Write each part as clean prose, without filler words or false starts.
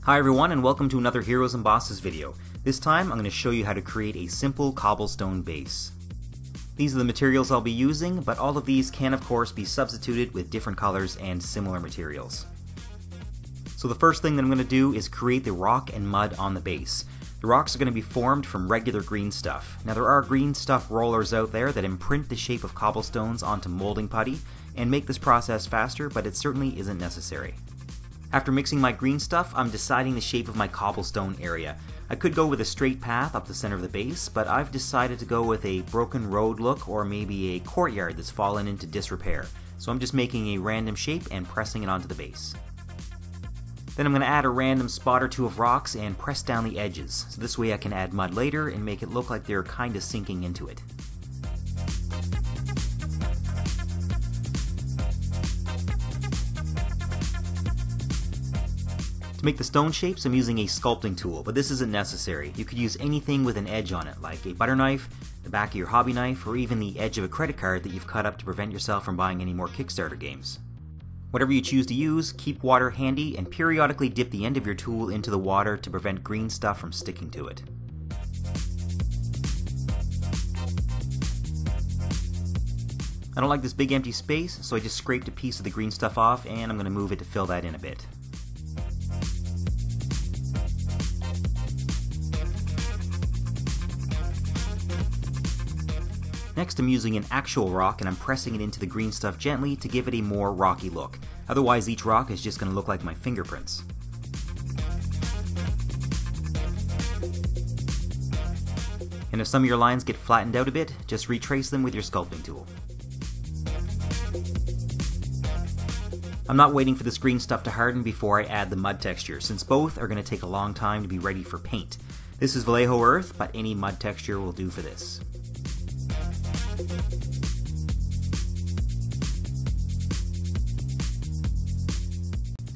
Hi everyone, and welcome to another Heroes and Bosses video. This time I'm going to show you how to create a simple cobblestone base. These are the materials I'll be using, but all of these can of course be substituted with different colors and similar materials. So the first thing that I'm going to do is create the rock and mud on the base. The rocks are going to be formed from regular green stuff. Now there are green stuff rollers out there that imprint the shape of cobblestones onto molding putty and make this process faster, but it certainly isn't necessary. After mixing my green stuff, I'm deciding the shape of my cobblestone area. I could go with a straight path up the center of the base, but I've decided to go with a broken road look or maybe a courtyard that's fallen into disrepair. So I'm just making a random shape and pressing it onto the base. Then I'm going to add a random spot or two of rocks and press down the edges, so this way I can add mud later and make it look like they're kind of sinking into it. To make the stone shapes, I'm using a sculpting tool, but this isn't necessary. You could use anything with an edge on it, like a butter knife, the back of your hobby knife, or even the edge of a credit card that you've cut up to prevent yourself from buying any more Kickstarter games. Whatever you choose to use, keep water handy and periodically dip the end of your tool into the water to prevent green stuff from sticking to it. I don't like this big empty space, so I just scraped a piece of the green stuff off and I'm going to move it to fill that in a bit. Next I'm using an actual rock and I'm pressing it into the green stuff gently to give it a more rocky look. Otherwise each rock is just going to look like my fingerprints. And if some of your lines get flattened out a bit, just retrace them with your sculpting tool. I'm not waiting for this green stuff to harden before I add the mud texture, since both are going to take a long time to be ready for paint. This is Vallejo earth, but any mud texture will do for this.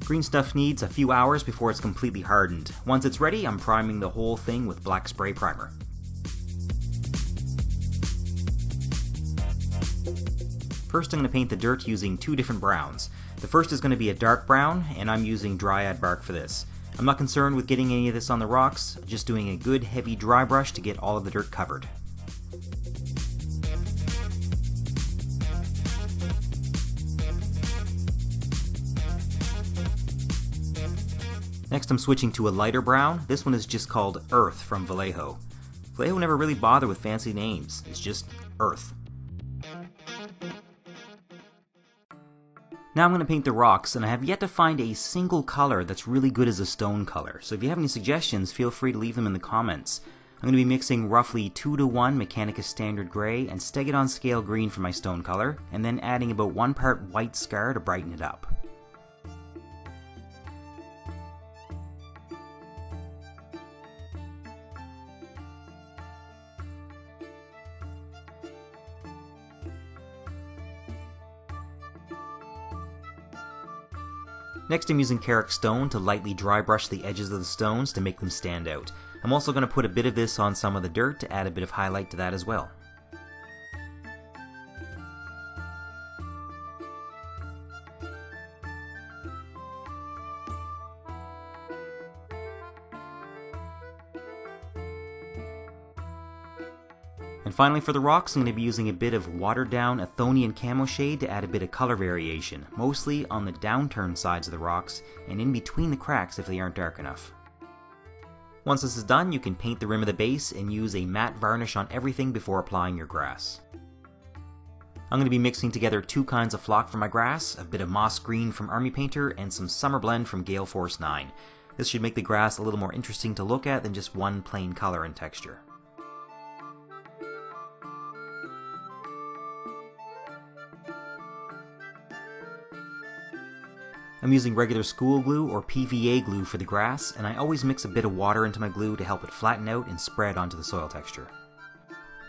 Green stuff needs a few hours before it's completely hardened. Once it's ready, I'm priming the whole thing with black spray primer. First I'm going to paint the dirt using two different browns. The first is going to be a dark brown, and I'm using Dryad bark for this. I'm not concerned with getting any of this on the rocks, just doing a good heavy dry brush to get all of the dirt covered. Next I'm switching to a lighter brown. This one is just called Earth from Vallejo. Vallejo never really bothered with fancy names, it's just Earth. Now I'm going to paint the rocks, and I have yet to find a single color that's really good as a stone color, so if you have any suggestions, feel free to leave them in the comments. I'm going to be mixing roughly 2:1 Mechanicus Standard Gray and Stegadon Scale Green for my stone color, and then adding about 1 part white scar to brighten it up. Next I'm using Karak stone to lightly dry brush the edges of the stones to make them stand out. I'm also going to put a bit of this on some of the dirt to add a bit of highlight to that as well. And finally for the rocks, I'm going to be using a bit of watered down Athonian Camoshade to add a bit of color variation, mostly on the downturned sides of the rocks and in between the cracks if they aren't dark enough. Once this is done, you can paint the rim of the base and use a matte varnish on everything before applying your grass. I'm going to be mixing together two kinds of flock for my grass, a bit of moss green from Army Painter and some summer blend from Galeforce 9. This should make the grass a little more interesting to look at than just one plain color and texture. I'm using regular school glue or PVA glue for the grass, and I always mix a bit of water into my glue to help it flatten out and spread onto the soil texture.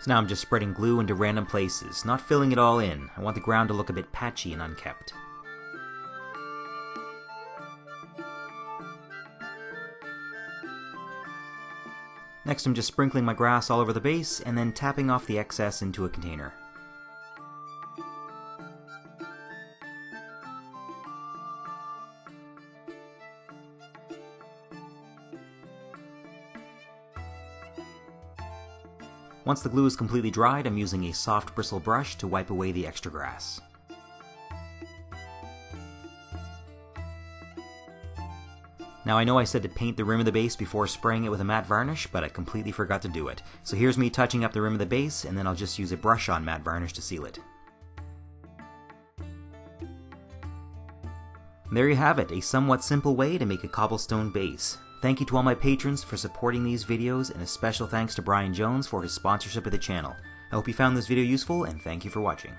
So now I'm just spreading glue into random places, not filling it all in. I want the ground to look a bit patchy and unkept. Next I'm just sprinkling my grass all over the base and then tapping off the excess into a container. Once the glue is completely dried, I'm using a soft bristle brush to wipe away the extra grass. Now I know I said to paint the rim of the base before spraying it with a matte varnish, but I completely forgot to do it. So here's me touching up the rim of the base, and then I'll just use a brush-on matte varnish to seal it. There you have it, a somewhat simple way to make a cobblestone base. Thank you to all my patrons for supporting these videos, and a special thanks to Brian Jones for his sponsorship of the channel. I hope you found this video useful, and thank you for watching.